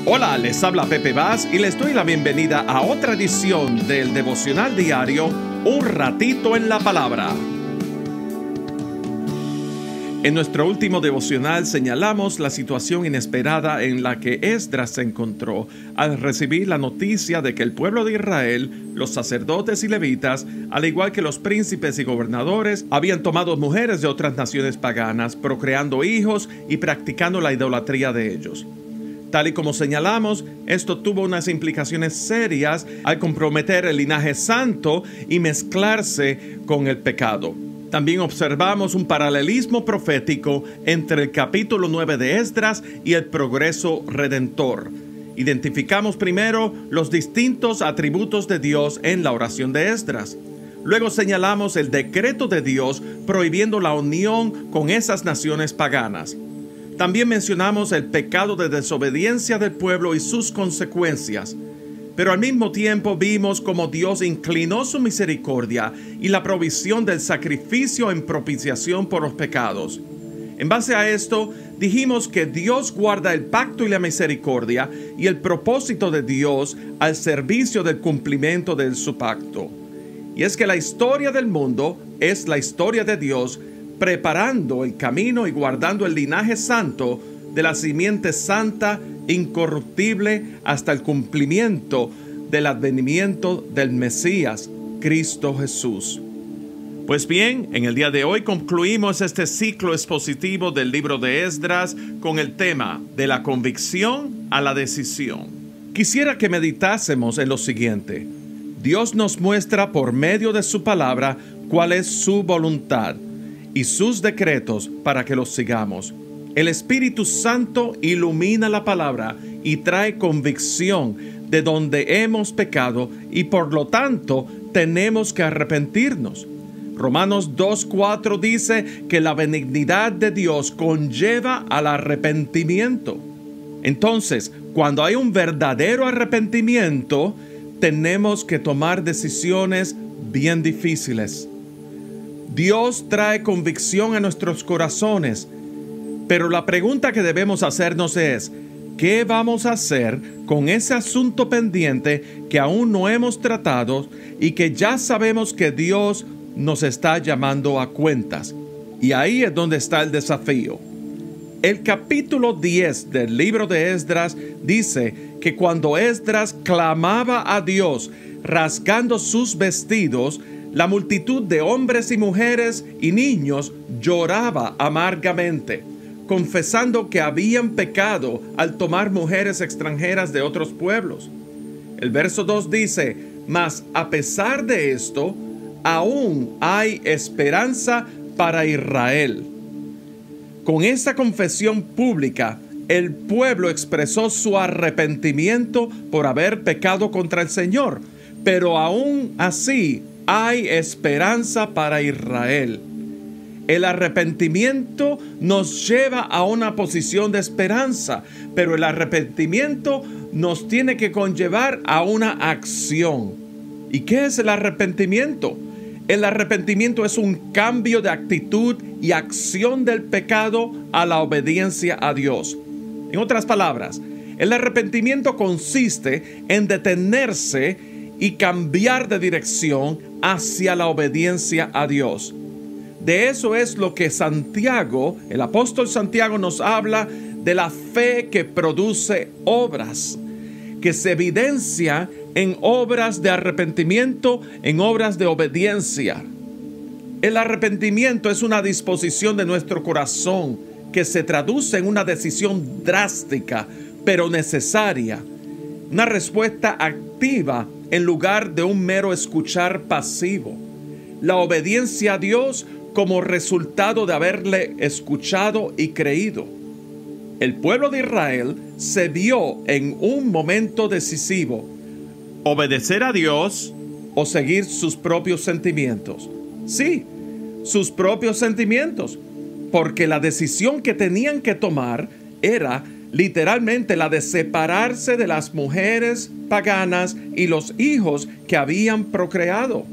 Hola, les habla Pepe Vaz y les doy la bienvenida a otra edición del devocional diario Un Ratito en la Palabra. En nuestro último devocional señalamos la situación inesperada en la que Esdras se encontró al recibir la noticia de que el pueblo de Israel, los sacerdotes y levitas, al igual que los príncipes y gobernadores, habían tomado mujeres de otras naciones paganas, procreando hijos y practicando la idolatría de ellos. Tal y como señalamos, esto tuvo unas implicaciones serias al comprometer el linaje santo y mezclarse con el pecado. También observamos un paralelismo profético entre el capítulo 9 de Esdras y el progreso redentor. Identificamos primero los distintos atributos de Dios en la oración de Esdras. Luego señalamos el decreto de Dios prohibiendo la unión con esas naciones paganas. También mencionamos el pecado de desobediencia del pueblo y sus consecuencias. Pero al mismo tiempo vimos cómo Dios inclinó su misericordia y la provisión del sacrificio en propiciación por los pecados. En base a esto, dijimos que Dios guarda el pacto y la misericordia y el propósito de Dios al servicio del cumplimiento de su pacto. Y es que la historia del mundo es la historia de Dios preparando el camino y guardando el linaje santo de la simiente santa, incorruptible, hasta el cumplimiento del advenimiento del Mesías, Cristo Jesús. Pues bien, en el día de hoy concluimos este ciclo expositivo del libro de Esdras con el tema de la convicción a la decisión. Quisiera que meditásemos en lo siguiente. Dios nos muestra por medio de su palabra cuál es su voluntad y sus decretos para que los sigamos. El Espíritu Santo ilumina la palabra y trae convicción de donde hemos pecado y por lo tanto tenemos que arrepentirnos. Romanos 2:4 dice que la benignidad de Dios conlleva al arrepentimiento. Entonces, cuando hay un verdadero arrepentimiento, tenemos que tomar decisiones bien difíciles. Dios trae convicción a nuestros corazones, pero la pregunta que debemos hacernos es, ¿qué vamos a hacer con ese asunto pendiente que aún no hemos tratado y que ya sabemos que Dios nos está llamando a cuentas? Y ahí es donde está el desafío. El capítulo 10 del libro de Esdras dice que cuando Esdras clamaba a Dios rasgando sus vestidos, la multitud de hombres y mujeres y niños lloraba amargamente, confesando que habían pecado al tomar mujeres extranjeras de otros pueblos. El verso 2 dice, mas a pesar de esto, aún hay esperanza para Israel. Con esa confesión pública, el pueblo expresó su arrepentimiento por haber pecado contra el Señor, pero aún así hay esperanza para Israel. El arrepentimiento nos lleva a una posición de esperanza, pero el arrepentimiento nos tiene que conllevar a una acción. ¿Y qué es el arrepentimiento? El arrepentimiento es un cambio de actitud y acción del pecado a la obediencia a Dios. En otras palabras, el arrepentimiento consiste en detenerse y cambiar de dirección hacia la obediencia a Dios. De eso es lo que Santiago, el apóstol Santiago, nos habla de la fe que produce obras, que se evidencia en obras de arrepentimiento, en obras de obediencia. El arrepentimiento es una disposición de nuestro corazón que se traduce en una decisión drástica, pero necesaria, una respuesta activa en lugar de un mero escuchar pasivo. La obediencia a Dios como resultado de haberle escuchado y creído. El pueblo de Israel se vio en un momento decisivo: obedecer a Dios o seguir sus propios sentimientos. Sí, sus propios sentimientos, porque la decisión que tenían que tomar era literalmente la de separarse de las mujeres paganas y los hijos que habían procreado.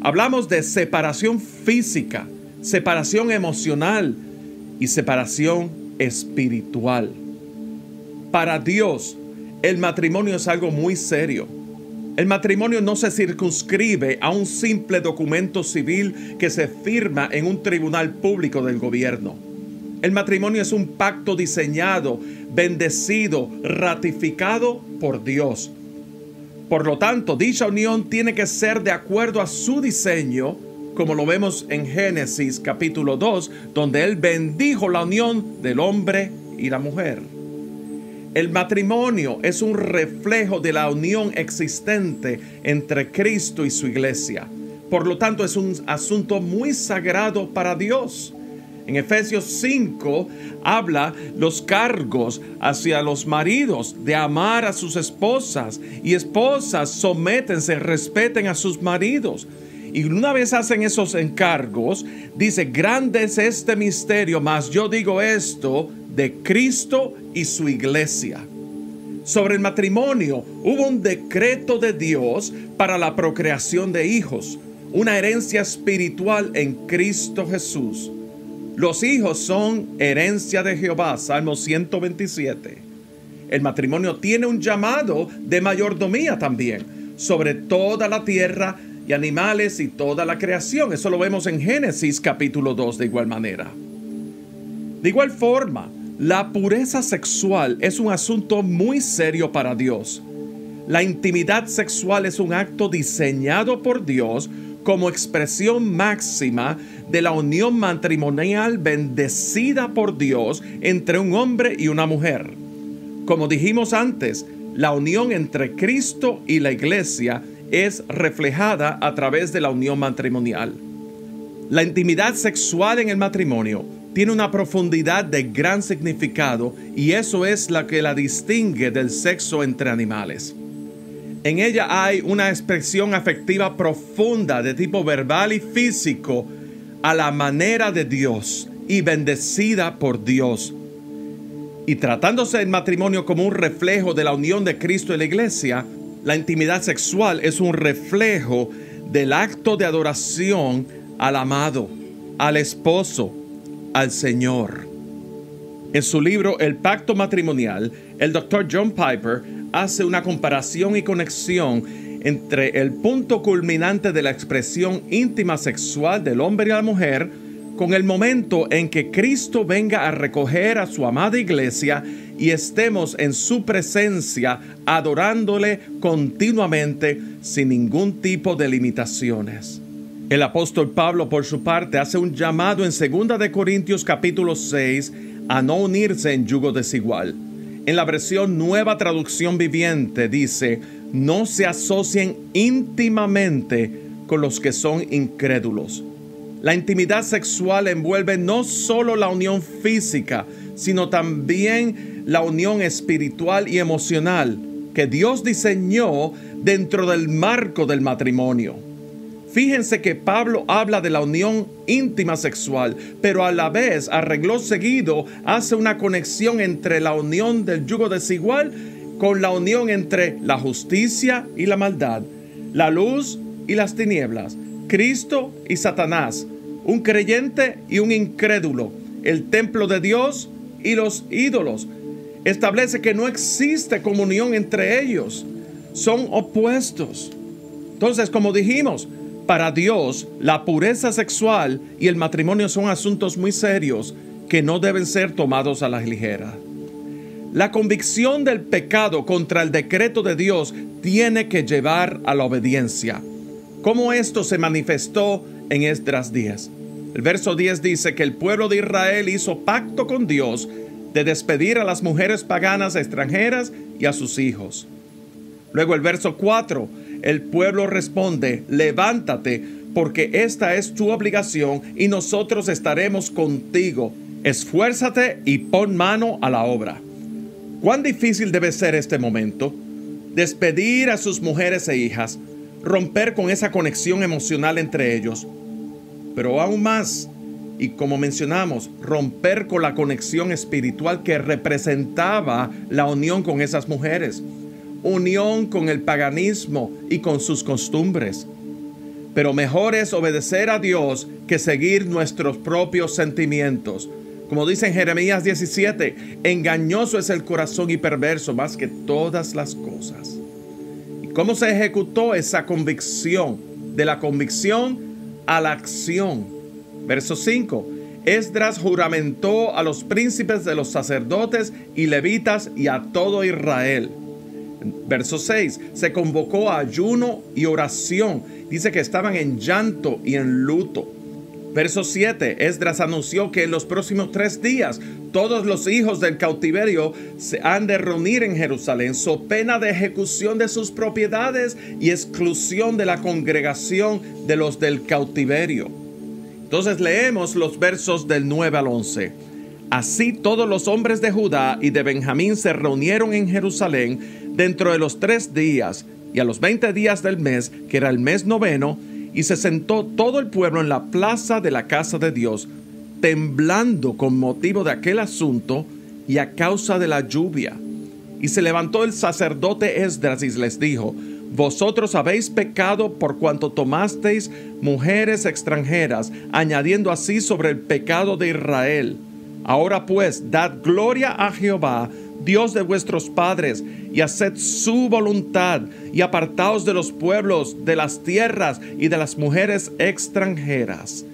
Hablamos de separación física, separación emocional y separación espiritual. Para Dios, el matrimonio es algo muy serio. El matrimonio no se circunscribe a un simple documento civil que se firma en un tribunal público del gobierno. El matrimonio es un pacto diseñado, bendecido, ratificado por Dios. Por lo tanto, dicha unión tiene que ser de acuerdo a su diseño, como lo vemos en Génesis capítulo 2, donde Él bendijo la unión del hombre y la mujer. El matrimonio es un reflejo de la unión existente entre Cristo y su iglesia. Por lo tanto, es un asunto muy sagrado para Dios. En Efesios 5 habla los cargos hacia los maridos de amar a sus esposas, y esposas sométense, respeten a sus maridos. Y una vez hacen esos encargos, dice: grande es este misterio, mas yo digo esto de Cristo y su iglesia. Sobre el matrimonio hubo un decreto de Dios para la procreación de hijos, una herencia espiritual en Cristo Jesús. Los hijos son herencia de Jehová, Salmo 127. El matrimonio tiene un llamado de mayordomía también sobre toda la tierra y animales y toda la creación. Eso lo vemos en Génesis capítulo 2 de igual manera. De igual forma, la pureza sexual es un asunto muy serio para Dios. La intimidad sexual es un acto diseñado por Dios como expresión máxima de la unión matrimonial bendecida por Dios entre un hombre y una mujer. Como dijimos antes, la unión entre Cristo y la iglesia es reflejada a través de la unión matrimonial. La intimidad sexual en el matrimonio tiene una profundidad de gran significado, y eso es lo que la distingue del sexo entre animales. En ella hay una expresión afectiva profunda de tipo verbal y físico a la manera de Dios y bendecida por Dios. Y tratándose del matrimonio como un reflejo de la unión de Cristo y la iglesia, la intimidad sexual es un reflejo del acto de adoración al amado, al esposo, al Señor. En su libro El Pacto Matrimonial, el Dr. John Piper hace una comparación y conexión entre el punto culminante de la expresión íntima sexual del hombre y la mujer con el momento en que Cristo venga a recoger a su amada iglesia y estemos en su presencia adorándole continuamente sin ningún tipo de limitaciones. El apóstol Pablo, por su parte, hace un llamado en 2 de Corintios capítulo 6 a no unirse en yugo desigual. En la versión Nueva Traducción Viviente dice: no se asocien íntimamente con los que son incrédulos. La intimidad sexual envuelve no solo la unión física, sino también la unión espiritual y emocional que Dios diseñó dentro del marco del matrimonio. Fíjense que Pablo habla de la unión íntima sexual, pero a la vez, arregló seguido, hace una conexión entre la unión del yugo desigual con la unión entre la justicia y la maldad, la luz y las tinieblas, Cristo y Satanás, un creyente y un incrédulo, el templo de Dios y los ídolos. Establece que no existe comunión entre ellos, son opuestos. Entonces, como dijimos, para Dios, la pureza sexual y el matrimonio son asuntos muy serios que no deben ser tomados a la ligera. La convicción del pecado contra el decreto de Dios tiene que llevar a la obediencia. ¿Cómo esto se manifestó en Esdras 10? El verso 10 dice que el pueblo de Israel hizo pacto con Dios de despedir a las mujeres paganas extranjeras y a sus hijos. Luego el verso 4, el pueblo responde: levántate, porque esta es tu obligación y nosotros estaremos contigo. Esfuérzate y pon mano a la obra. ¿Cuán difícil debe ser este momento? Despedir a sus mujeres e hijas, romper con esa conexión emocional entre ellos. Pero aún más, y como mencionamos, romper con la conexión espiritual que representaba la unión con esas mujeres. Unión con el paganismo y con sus costumbres. Pero mejor es obedecer a Dios que seguir nuestros propios sentimientos. Como dice en Jeremías 17, engañoso es el corazón y perverso más que todas las cosas. ¿Y cómo se ejecutó esa convicción? De la convicción a la acción. Verso 5. Esdras juramentó a los príncipes de los sacerdotes y levitas y a todo Israel. Verso 6. Se convocó a ayuno y oración. Dice que estaban en llanto y en luto. Verso 7. Esdras anunció que en los próximos 3 días todos los hijos del cautiverio se han de reunir en Jerusalén, so pena de ejecución de sus propiedades y exclusión de la congregación de los del cautiverio. Entonces leemos los versos del 9 al 11. Así todos los hombres de Judá y de Benjamín se reunieron en Jerusalén dentro de los 3 días y a los 20 días del mes, que era el mes noveno, y se sentó todo el pueblo en la plaza de la casa de Dios, temblando con motivo de aquel asunto y a causa de la lluvia. Y se levantó el sacerdote Esdras y les dijo: vosotros habéis pecado por cuanto tomasteis mujeres extranjeras, añadiendo así sobre el pecado de Israel. Ahora pues, dad gloria a Jehová, Dios de vuestros padres, y haced su voluntad, y apartaos de los pueblos, de las tierras y de las mujeres extranjeras.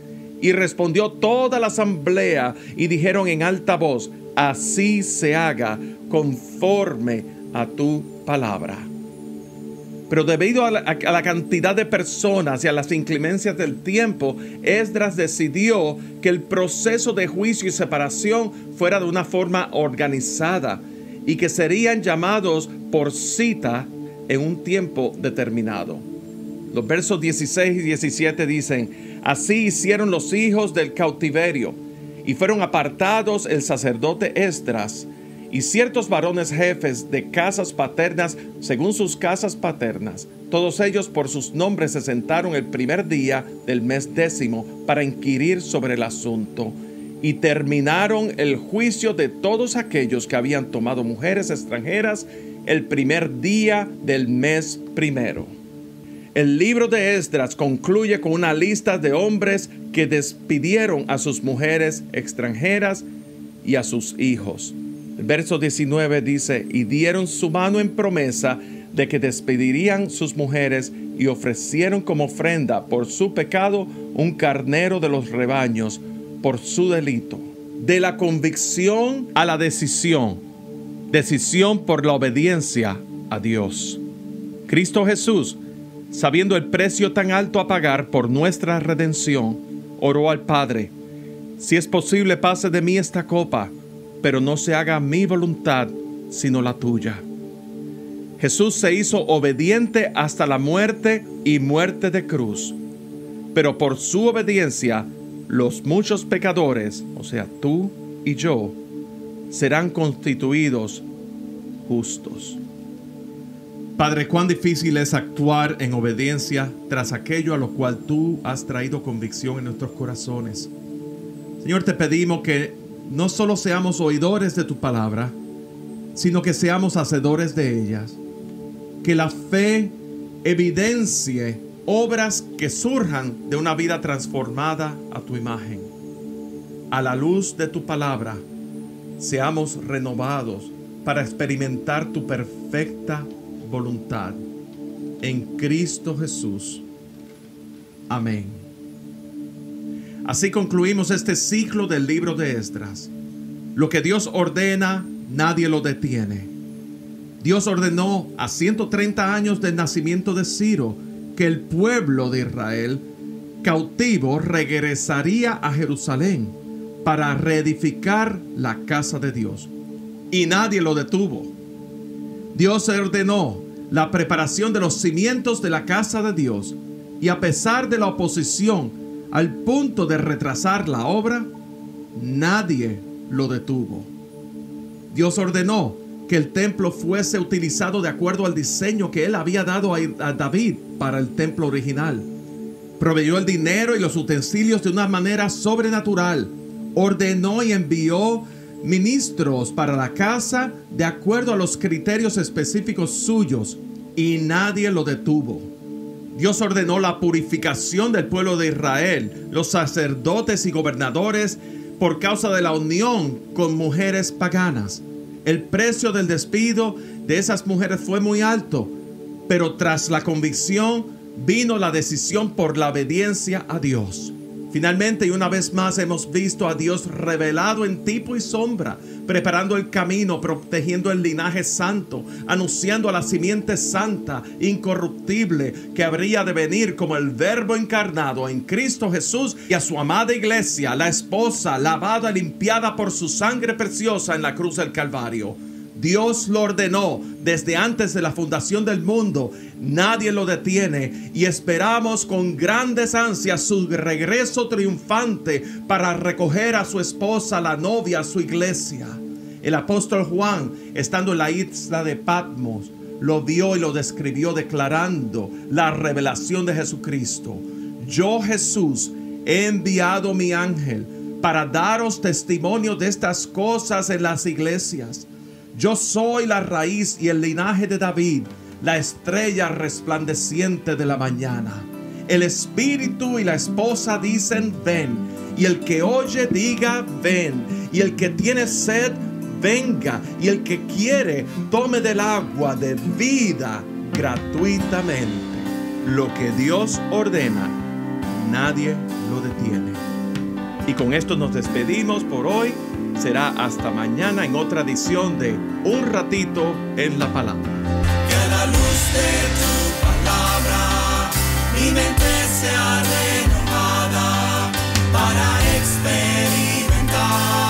Y respondió toda la asamblea, y dijeron en alta voz: así se haga, conforme a tu palabra. Pero debido a la cantidad de personas y a las inclemencias del tiempo, Esdras decidió que el proceso de juicio y separación fuera de una forma organizada y que serían llamados por cita en un tiempo determinado. Los versos 16 y 17 dicen: así hicieron los hijos del cautiverio, y fueron apartados el sacerdote Esdras y ciertos varones jefes de casas paternas según sus casas paternas. Todos ellos por sus nombres se sentaron el primer día del mes 10 para inquirir sobre el asunto, y terminaron el juicio de todos aquellos que habían tomado mujeres extranjeras el primer día del mes 1. El libro de Esdras concluye con una lista de hombres que despidieron a sus mujeres extranjeras y a sus hijos. El verso 19 dice: y dieron su mano en promesa de que despedirían sus mujeres, y ofrecieron como ofrenda por su pecado un carnero de los rebaños por su delito. De la convicción a la decisión. Decisión por la obediencia a Dios. Cristo Jesús, sabiendo el precio tan alto a pagar por nuestra redención, oró al Padre: si es posible, pase de mí esta copa, pero no se haga mi voluntad, sino la tuya. Jesús se hizo obediente hasta la muerte y muerte de cruz. Pero por su obediencia, los muchos pecadores, o sea, tú y yo, serán constituidos justos. Padre, cuán difícil es actuar en obediencia tras aquello a lo cual tú has traído convicción en nuestros corazones. Señor, te pedimos que no solo seamos oidores de tu palabra, sino que seamos hacedores de ellas. Que la fe evidencie obras que surjan de una vida transformada a tu imagen. A la luz de tu palabra, seamos renovados para experimentar tu perfecta voluntad. En Cristo Jesús. Amén. Así concluimos este ciclo del libro de Esdras. Lo que Dios ordena, nadie lo detiene. Dios ordenó a 130 años del nacimiento de Ciro que el pueblo de Israel cautivo regresaría a Jerusalén para reedificar la casa de Dios. Y nadie lo detuvo. Dios ordenó la preparación de los cimientos de la casa de Dios, y a pesar de la oposición al punto de retrasar la obra, nadie lo detuvo. Dios ordenó que el templo fuese utilizado de acuerdo al diseño que él había dado a David para el templo original. Proveyó el dinero y los utensilios de una manera sobrenatural. Ordenó y envió ministros para la casa de acuerdo a los criterios específicos suyos, y nadie lo detuvo. Dios ordenó la purificación del pueblo de Israel. Los sacerdotes y gobernadores por causa de la unión con mujeres paganas. El precio del despido de esas mujeres fue muy alto, pero tras la convicción vino la decisión por la obediencia a Dios. Finalmente, y una vez más, hemos visto a Dios revelado en tipo y sombra, preparando el camino, protegiendo el linaje santo, anunciando a la simiente santa, incorruptible, que habría de venir como el Verbo encarnado en Cristo Jesús, y a su amada iglesia, la esposa, lavada, limpiada por su sangre preciosa en la cruz del Calvario. Dios lo ordenó desde antes de la fundación del mundo. Nadie lo detiene y esperamos con grandes ansias su regreso triunfante para recoger a su esposa, la novia, a su iglesia. El apóstol Juan, estando en la isla de Patmos, lo vio y lo describió declarando la revelación de Jesucristo. Yo, Jesús, he enviado mi ángel para daros testimonio de estas cosas en las iglesias. Yo soy la raíz y el linaje de David, la estrella resplandeciente de la mañana. El espíritu y la esposa dicen ven, y el que oye diga ven, y el que tiene sed venga, y el que quiere tome del agua de vida gratuitamente. Lo que Dios ordena, nadie lo detiene. Y con esto nos despedimos por hoy. Será hasta mañana en otra edición de Un Ratito en la Palabra. Que la luz de tu palabra mi mente sea renovada para experimentar